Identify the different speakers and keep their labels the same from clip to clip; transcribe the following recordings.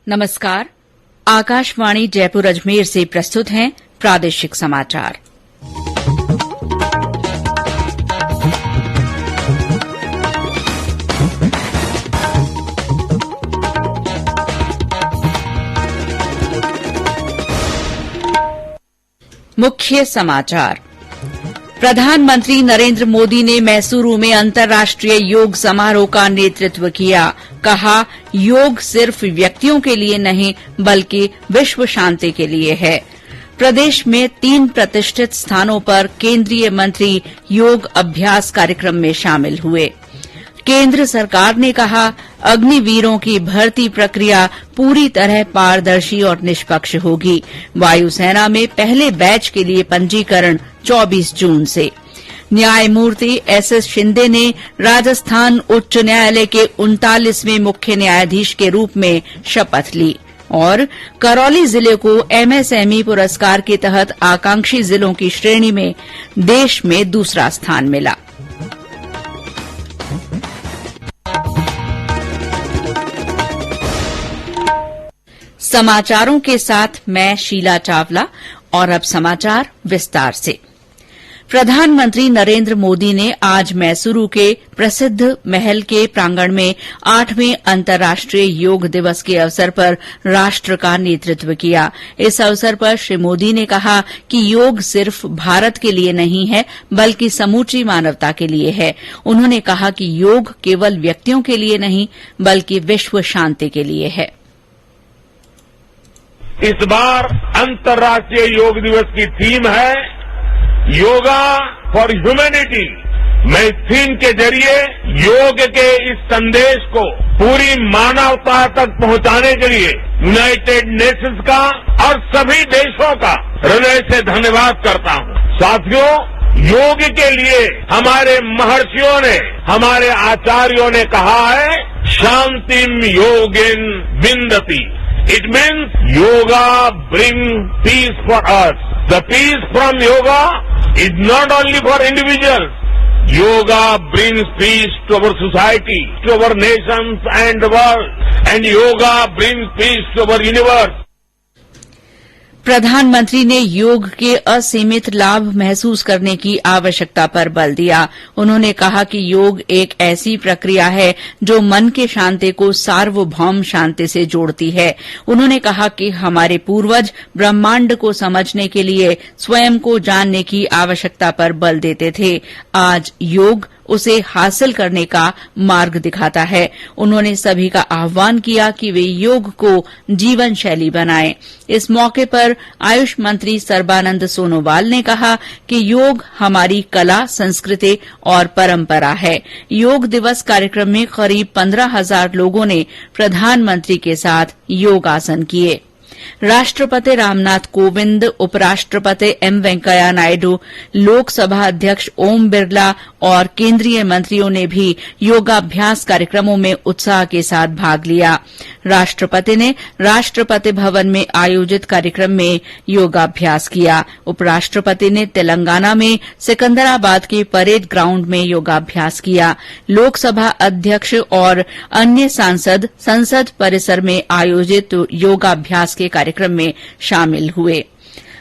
Speaker 1: नमस्कार। आकाशवाणी जयपुर अजमेर से प्रस्तुत हैं प्रादेशिक समाचार। मुख्य समाचार। प्रधानमंत्री नरेंद्र मोदी ने मैसूरू में अंतर्राष्ट्रीय योग समारोह का नेतृत्व किया। कहा, योग सिर्फ व्यक्तियों के लिए नहीं बल्कि विश्व शांति के लिए है। प्रदेश में 3 प्रतिष्ठित स्थानों पर केंद्रीय मंत्री योग अभ्यास कार्यक्रम में शामिल हुए। केंद्र सरकार ने कहा, अग्निवीरों की भर्ती प्रक्रिया पूरी तरह पारदर्शी और निष्पक्ष होगी। वायुसेना में पहले बैच के लिए पंजीकरण 24 जून से। न्यायमूर्ति एसएस शिंदे ने राजस्थान उच्च न्यायालय के 39वें मुख्य न्यायाधीश के रूप में शपथ ली। और करौली जिले को एमएसएमई पुरस्कार के तहत आकांक्षी जिलों की श्रेणी में देश में दूसरा स्थान मिला। समाचारों के साथ मैं शीला चावला और अब समाचार विस्तार से। प्रधानमंत्री नरेंद्र मोदी ने आज मैसूरू के प्रसिद्ध महल के प्रांगण में 8वें अंतर्राष्ट्रीय योग दिवस के अवसर पर राष्ट्र का नेतृत्व किया। इस अवसर पर श्री मोदी ने कहा कि योग सिर्फ भारत के लिए नहीं है बल्कि समूची मानवता के लिए है। उन्होंने कहा कि योग केवल व्यक्तियों के लिए नहीं बल्कि विश्व शांति के लिए है।
Speaker 2: इस बार अंतर्राष्ट्रीय योग दिवस की थीम है योगा फॉर ह्यूमैनिटी। मैं इस थीम के जरिए योग के इस संदेश को पूरी मानवता तक पहुंचाने के लिए यूनाइटेड नेशंस का और सभी देशों का हृदय से धन्यवाद करता हूं। साथियों, योग के लिए हमारे महर्षियों ने, हमारे आचार्यों ने कहा है, शांतिम योगिन विन्दति। It means yoga brings peace for us. The peace from yoga is not only for individuals. Yoga brings peace to our society, to our nations and the world. And yoga brings peace to our universe.
Speaker 1: प्रधानमंत्री ने योग के असीमित लाभ महसूस करने की आवश्यकता पर बल दिया। उन्होंने कहा कि योग एक ऐसी प्रक्रिया है जो मन के शांति को सार्वभौम शांति से जोड़ती है। उन्होंने कहा कि हमारे पूर्वज ब्रह्मांड को समझने के लिए स्वयं को जानने की आवश्यकता पर बल देते थे। आज योग उसे हासिल करने का मार्ग दिखाता है। उन्होंने सभी का आह्वान किया कि वे योग को जीवन शैली बनाएं। इस मौके पर आयुष मंत्री सर्बानंद सोनोवाल ने कहा कि योग हमारी कला, संस्कृति और परंपरा है। योग दिवस कार्यक्रम में करीब 15,000 लोगों ने प्रधानमंत्री के साथ योगासन किए। राष्ट्रपति रामनाथ कोविंद, उपराष्ट्रपति एम वेंकैया नायडू, लोकसभा अध्यक्ष ओम बिरला और केंद्रीय मंत्रियों ने भी योगाभ्यास कार्यक्रमों में उत्साह के साथ भाग लिया। राष्ट्रपति ने राष्ट्रपति भवन में आयोजित कार्यक्रम में योगाभ्यास किया। उपराष्ट्रपति ने तेलंगाना में सिकंदराबाद के परेड ग्राउंड में योगाभ्यास किया। लोकसभा अध्यक्ष और अन्य सांसद संसद परिसर में आयोजित योगाभ्यास के कार्यक्रम में शामिल हुए।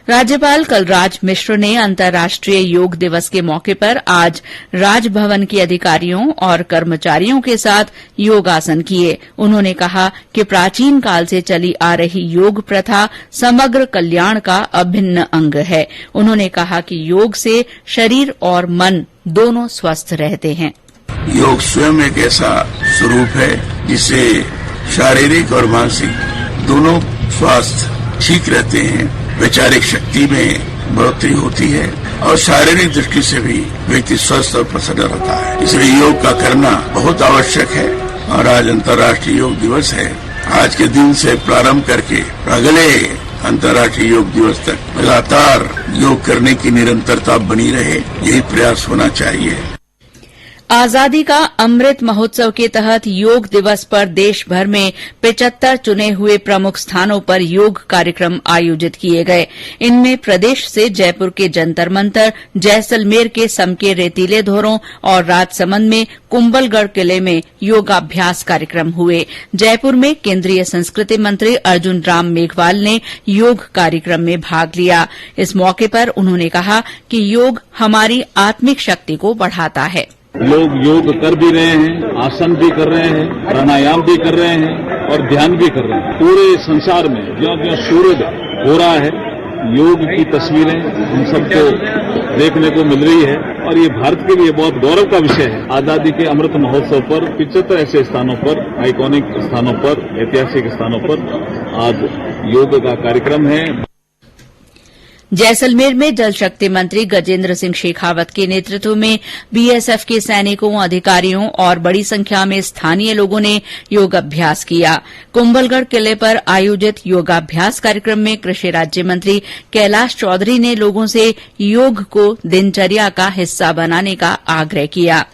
Speaker 1: राज्यपाल कलराज मिश्र ने अंतर्राष्ट्रीय योग दिवस के मौके पर आज राजभवन के अधिकारियों और कर्मचारियों के साथ योगासन किए। उन्होंने कहा कि प्राचीन काल से चली आ रही योग प्रथा समग्र कल्याण का अभिन्न अंग है। उन्होंने कहा कि योग से शरीर और मन दोनों स्वस्थ रहते हैं।
Speaker 3: योग स्वयं एक ऐसा स्वरूप है जिससे शारीरिक और मानसिक दोनों स्वास्थ्य ठीक रहते हैं। वैचारिक शक्ति में बढ़ोतरी होती है और शारीरिक दृष्टि से भी व्यक्ति स्वस्थ और प्रसन्न रहता है। इसलिए योग का करना बहुत आवश्यक है और आज अंतर्राष्ट्रीय योग दिवस है। आज के दिन से प्रारंभ करके अगले अंतर्राष्ट्रीय योग दिवस तक लगातार योग करने की निरंतरता बनी रहे, यही प्रयास होना चाहिए।
Speaker 1: आजादी का अमृत महोत्सव के तहत योग दिवस पर देश भर में 75 चुने हुए प्रमुख स्थानों पर योग कार्यक्रम आयोजित किए गए। इनमें प्रदेश से जयपुर के जंतर मंतर, जैसलमेर के समके रेतीले धोरों और राजसमंद में कुंभलगढ़ किले में योगाभ्यास कार्यक्रम हुए। जयपुर में केंद्रीय संस्कृति मंत्री अर्जुन राम मेघवाल ने योग कार्यक्रम में भाग लिया। इस मौके पर उन्होंने कहा कि योग हमारी आत्मिक शक्ति को बढ़ाता है।
Speaker 4: लोग योग कर भी रहे हैं, आसन भी कर रहे हैं, प्राणायाम भी कर रहे हैं और ध्यान भी कर रहे हैं। पूरे संसार में ज्यों-ज्यों सूर्योदय हो रहा है, योग की तस्वीरें हम सबको देखने को मिल रही है और ये भारत के लिए बहुत गौरव का विषय है। आजादी के अमृत महोत्सव पर 75 ऐसे स्थानों पर, आइकॉनिक स्थानों पर, ऐतिहासिक स्थानों पर आज योग का कार्यक्रम है।
Speaker 1: जैसलमेर में जल शक्ति मंत्री गजेंद्र सिंह शेखावत के नेतृत्व में बीएसएफ के सैनिकों, अधिकारियों और बड़ी संख्या में स्थानीय लोगों ने योगाभ्यास किया। कुंभलगढ़ किले पर आयोजित योगाभ्यास कार्यक्रम में कृषि राज्य मंत्री कैलाश चौधरी ने लोगों से योग को दिनचर्या का हिस्सा बनाने का आग्रह किया।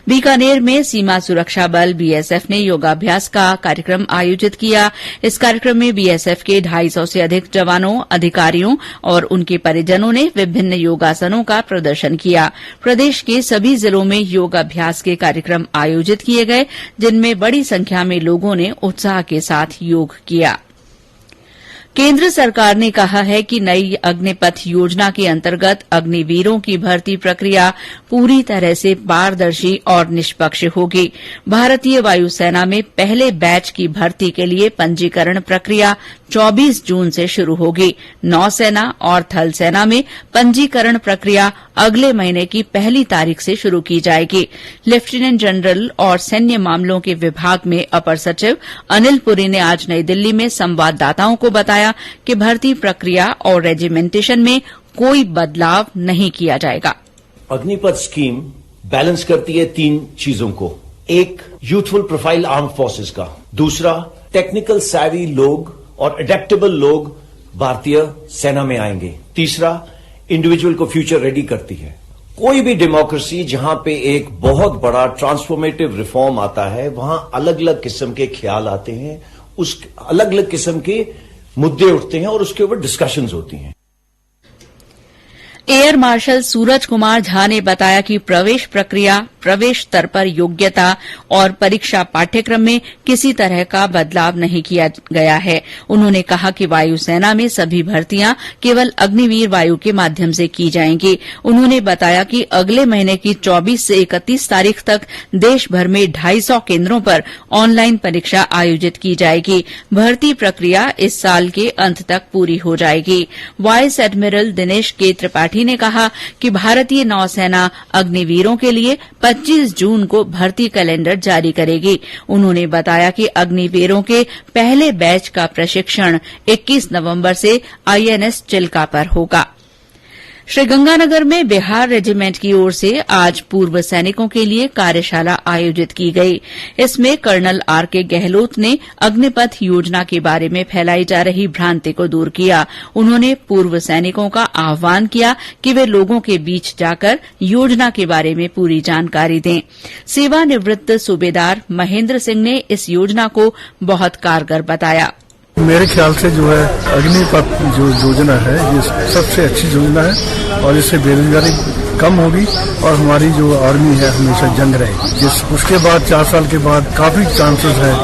Speaker 1: बीकानेर में सीमा सुरक्षा बल बीएसएफ ने योगाभ्यास का कार्यक्रम आयोजित किया। इस कार्यक्रम में बीएसएफ के 250 से अधिक जवानों, अधिकारियों और उनके परिजनों ने विभिन्न योगासनों का प्रदर्शन किया। प्रदेश के सभी जिलों में योगाभ्यास के कार्यक्रम आयोजित किए गए, जिनमें बड़ी संख्या में लोगों ने उत्साह के साथ योग किया। केंद्र सरकार ने कहा है कि नई अग्निपथ योजना के अंतर्गत अग्निवीरों की भर्ती प्रक्रिया पूरी तरह से पारदर्शी और निष्पक्ष होगी। भारतीय वायुसेना में पहले बैच की भर्ती के लिए पंजीकरण प्रक्रिया 24 जून से शुरू होगी। नौसेना और थल सेना में पंजीकरण प्रक्रिया अगले महीने की 1 तारीख से शुरू की जाएगी। लेफ्टिनेंट जनरल और सैन्य मामलों के विभाग में अपर सचिव अनिल पुरी ने आज नई दिल्ली में संवाददाताओं को बताया कि भर्ती प्रक्रिया और रेजिमेंटेशन में कोई बदलाव नहीं किया जाएगा।
Speaker 5: अग्निपथ स्कीम बैलेंस करती है 3 चीजों को। एक, यूथफुल प्रोफाइल आर्म फोर्सेस का। दूसरा, टेक्निकल सैवी लोग और अडेप्टेबल लोग भारतीय सेना में आएंगे। तीसरा, इंडिविजुअल को फ्यूचर रेडी करती है। कोई भी डेमोक्रेसी जहां पे एक बहुत बड़ा ट्रांसफॉर्मेटिव रिफॉर्म आता है, वहां अलग अलग किस्म के ख्याल आते हैं, उस अलग अलग किस्म के मुद्दे उठते हैं और उसके ऊपर डिस्कशंस होती हैं।
Speaker 1: एयर मार्शल सूरज कुमार झा ने बताया कि प्रवेश प्रक्रिया, प्रवेश स्तर पर योग्यता और परीक्षा पाठ्यक्रम में किसी तरह का बदलाव नहीं किया गया है। उन्होंने कहा कि वायुसेना में सभी भर्तियां केवल अग्निवीर वायु के माध्यम से की जाएंगी। उन्होंने बताया कि अगले महीने की 24 से 31 तारीख तक देश भर में 250 केन्द्रों पर ऑनलाइन परीक्षा आयोजित की जाएगी। भर्ती प्रक्रिया इस साल के अंत तक पूरी हो जाएगी। वाइस एडमिरल दिनेश के त्रिपाठी ने कहा कि भारतीय नौसेना अग्निवीरों के लिए 25 जून को भर्ती कैलेंडर जारी करेगी। उन्होंने बताया कि अग्निवीरों के पहले बैच का प्रशिक्षण 21 नवंबर से आईएनएस चिल्का पर होगा। श्रीगंगानगर में बिहार रेजिमेंट की ओर से आज पूर्व सैनिकों के लिए कार्यशाला आयोजित की गई। इसमें कर्नल आरके गहलोत ने अग्निपथ योजना के बारे में फैलाई जा रही भ्रांति को दूर किया। उन्होंने पूर्व सैनिकों का आह्वान किया कि वे लोगों के बीच जाकर योजना के बारे में पूरी जानकारी दें। सेवानिवृत्त सूबेदार महेंद्र सिंह ने इस योजना को बहुत कारगर बताया।
Speaker 6: मेरे ख्याल से जो है अग्निपथ जो योजना है ये सबसे अच्छी योजना है और इससे बेरोजगारी कम होगी और हमारी जो आर्मी है हमेशा जंग रहेगी। उसके बाद 4 साल के बाद काफी चांसेस है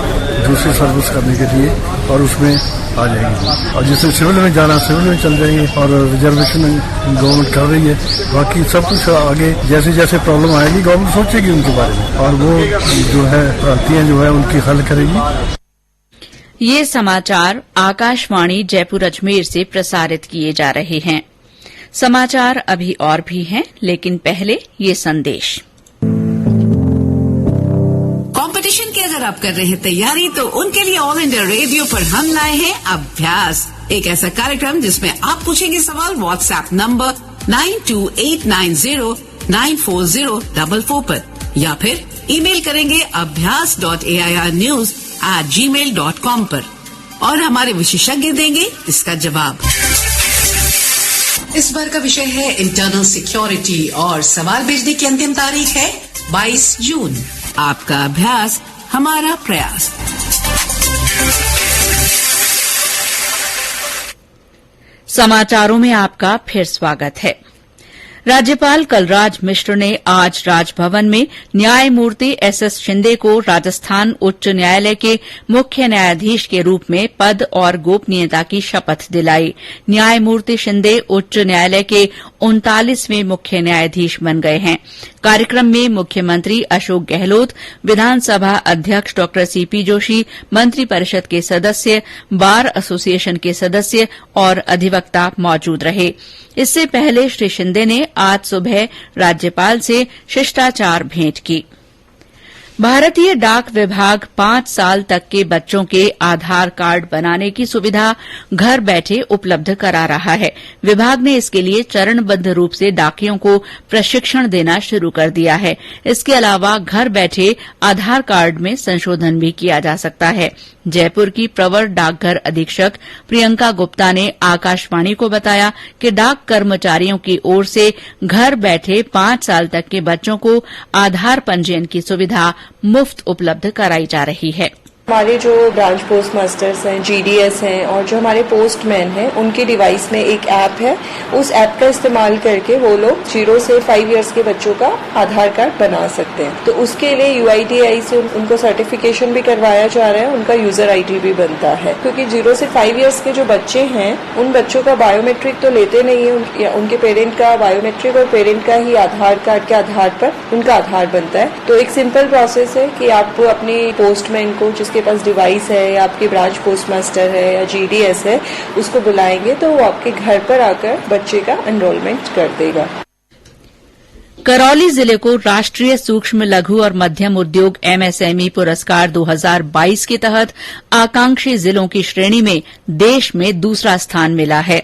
Speaker 6: दूसरी सर्विस करने के लिए और उसमें आ जाएगी। और जिसे सिविल में जाना सिविल में चल जाएंगे और रिजर्वेशन गवर्नमेंट कर रही है। बाकी सब कुछ आगे जैसे जैसे प्रॉब्लम आएगी गवर्नमेंट सोचेगी उनके बारे में और वो जो है भ्रांतियां जो है उनकी हल करेगी।
Speaker 1: ये समाचार आकाशवाणी जयपुर अजमेर से प्रसारित किए जा रहे हैं। समाचार अभी और भी हैं, लेकिन पहले ये संदेश।
Speaker 7: कंपटीशन की अगर आप कर रहे हैं तैयारी, तो उनके लिए ऑल इंडिया रेडियो पर हम लाए हैं अभ्यास, एक ऐसा कार्यक्रम जिसमें आप पूछेंगे सवाल व्हाट्सएप नंबर 9289094044 पर या फिर ईमेल करेंगे abhyas.airnews@gmail.com पर और हमारे विशेषज्ञ देंगे इसका जवाब। इस बार का विषय है इंटरनल सिक्योरिटी और सवाल भेजने की अंतिम तारीख है 22 जून। आपका अभ्यास हमारा प्रयास।
Speaker 1: समाचारों में आपका फिर स्वागत है। राज्यपाल कलराज मिश्र ने आज राजभवन में न्यायमूर्ति एसएस शिंदे को राजस्थान उच्च न्यायालय के मुख्य न्यायाधीश के रूप में पद और गोपनीयता की शपथ दिलाई। न्यायमूर्ति शिंदे उच्च न्यायालय के 39वें मुख्य न्यायाधीश बन गए हैं। कार्यक्रम में मुख्यमंत्री अशोक गहलोत, विधानसभा अध्यक्ष डॉ सीपी जोशी, मंत्रिपरिषद के सदस्य, बार एसोसिएशन के सदस्य और अधिवक्ता मौजूद रहे। इससे पहले श्री शिंदे ने आज सुबह राज्यपाल से शिष्टाचार भेंट की। भारतीय डाक विभाग 5 साल तक के बच्चों के आधार कार्ड बनाने की सुविधा घर बैठे उपलब्ध करा रहा है। विभाग ने इसके लिए चरणबद्ध रूप से डाकियों को प्रशिक्षण देना शुरू कर दिया है। इसके अलावा घर बैठे आधार कार्ड में संशोधन भी किया जा सकता है। जयपुर की प्रवर डाकघर अधीक्षक प्रियंका गुप्ता ने आकाशवाणी को बताया कि डाक कर्मचारियों की ओर से घर बैठे 5 साल तक के बच्चों को आधार पंजीयन की सुविधा मुफ्त उपलब्ध कराई जा रही है।
Speaker 8: हमारे जो ब्रांच पोस्ट मास्टर्स हैं, जीडीएस हैं और जो हमारे पोस्टमैन हैं, उनके डिवाइस में एक ऐप है। उस ऐप का इस्तेमाल करके वो लोग 0 से 5 इयर्स के बच्चों का आधार कार्ड बना सकते हैं। तो उसके लिए यूआईडीआई से उनको सर्टिफिकेशन भी करवाया जा रहा है, उनका यूजर आईडी भी बनता है। क्योंकि 0 से 5 इयर्स के जो बच्चे हैं, उन बच्चों का बायोमेट्रिक तो लेते नहीं है, उनके पेरेंट का बायोमेट्रिक और पेरेंट का ही आधार कार्ड के आधार पर उनका आधार बनता है। तो एक सिंपल प्रोसेस है कि आप अपने पोस्टमैन को, जिसके पास डिवाइस है या आपके ब्रांच पोस्ट मास्टर है या जीडीएस है, उसको बुलाएंगे तो वो आपके घर पर आकर बच्चे का एनरोलमेंट कर देगा। करौली जिले को राष्ट्रीय सूक्ष्म लघु और मध्यम उद्योग एमएसएमई पुरस्कार 2022 के तहत आकांक्षी जिलों की श्रेणी में देश में दूसरा स्थान मिला है।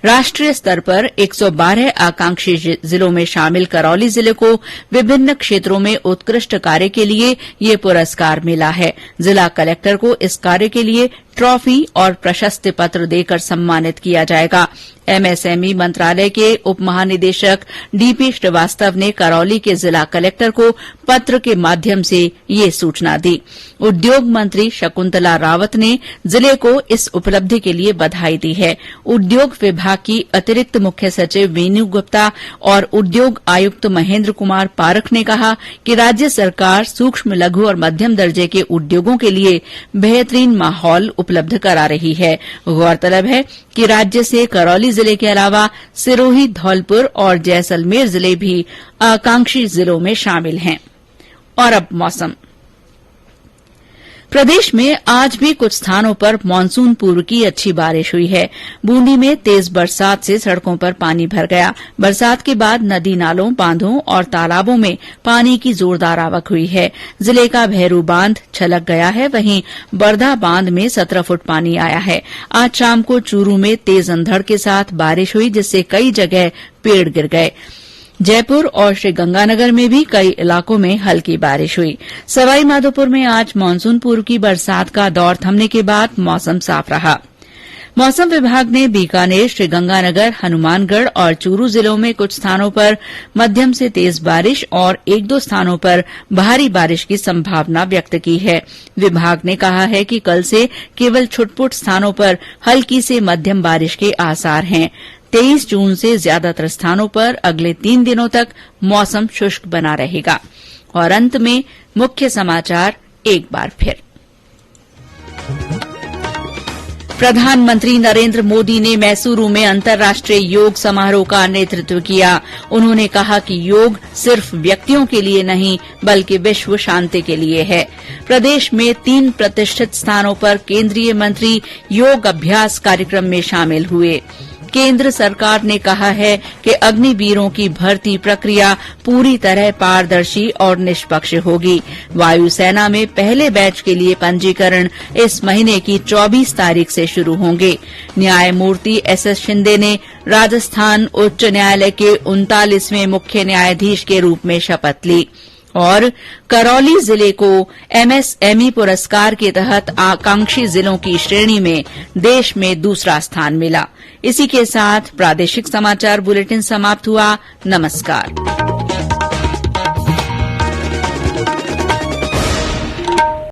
Speaker 8: राष्ट्रीय स्तर पर 112 आकांक्षी जिलों में शामिल करौली जिले को विभिन्न क्षेत्रों में उत्कृष्ट कार्य के लिए ये पुरस्कार मिला है। जिला कलेक्टर को इस कार्य के लिए ट्रॉफी और प्रशस्ति पत्र देकर सम्मानित किया जाएगा। एमएसएमई मंत्रालय के उप महानिदेशक डीपी श्रीवास्तव ने करौली के जिला कलेक्टर को पत्र के माध्यम से ये सूचना दी। उद्योग मंत्री शकुंतला रावत ने जिले को इस उपलब्धि के लिए बधाई दी है। उद्योग विभाग की अतिरिक्त मुख्य सचिव वीनू गुप्ता और उद्योग आयुक्त महेंद्र कुमार पारख ने कहा कि राज्य सरकार सूक्ष्म लघु और मध्यम दर्जे के उद्योगों के लिए बेहतरीन माहौल उपलब्ध करा रही है। गौरतलब है कि राज्य से करौली जिले के अलावा सिरोही, धौलपुर और जैसलमेर जिले भी आकांक्षी जिलों में शामिल हैं। और अब मौसम। प्रदेश में आज भी कुछ स्थानों पर मानसून पूर्व की अच्छी बारिश हुई है। बूंदी में तेज बरसात से सड़कों पर पानी भर गया। बरसात के बाद नदी नालों, बांधों और तालाबों में पानी की जोरदार आवक हुई है। जिले का भैरू बांध छलक गया है, वहीं बरधा बांध में 17 फुट पानी आया है। आज शाम को चूरू में तेज अंधड़ के साथ बारिश हुई, जिससे कई जगह पेड़ गिर गए। जयपुर और श्रीगंगानगर में भी कई इलाकों में हल्की बारिश हुई। सवाई माधोपुर में आज मानसून पूर्व की बरसात का दौर थमने के बाद मौसम साफ रहा। मौसम विभाग ने बीकानेर, श्रीगंगानगर, हनुमानगढ़ और चूरू जिलों में कुछ स्थानों पर मध्यम से तेज बारिश और 1-2 स्थानों पर भारी बारिश की संभावना व्यक्त की है। विभाग ने कहा है कि कल से केवल छुटपुट स्थानों पर हल्की से मध्यम बारिश के आसार हैं। 23 जून से ज्यादातर स्थानों पर अगले 3 दिनों तक मौसम शुष्क बना रहेगा। और अंत में मुख्य समाचार एक बार फिर। प्रधानमंत्री नरेंद्र मोदी ने मैसूरू में अंतर्राष्ट्रीय योग समारोह का नेतृत्व किया। उन्होंने कहा कि योग सिर्फ व्यक्तियों के लिए नहीं बल्कि विश्व शांति के लिए है। प्रदेश में 3 प्रतिष्ठित स्थानों पर केंद्रीय मंत्री योग अभ्यास कार्यक्रम में शामिल हुए। केंद्र सरकार ने कहा है कि अग्निवीरों की भर्ती प्रक्रिया पूरी तरह पारदर्शी और निष्पक्ष होगी। वायुसेना में पहले बैच के लिए पंजीकरण इस महीने की 24 तारीख से शुरू होंगे। न्यायमूर्ति एसएस शिंदे ने राजस्थान उच्च न्यायालय के 39वें मुख्य न्यायाधीश के रूप में शपथ ली। और करौली जिले को एमएसएमई पुरस्कार के तहत आकांक्षी जिलों की श्रेणी में देश में दूसरा स्थान मिला। इसी के साथ प्रादेशिक समाचार बुलेटिन समाप्त हुआ। नमस्कार।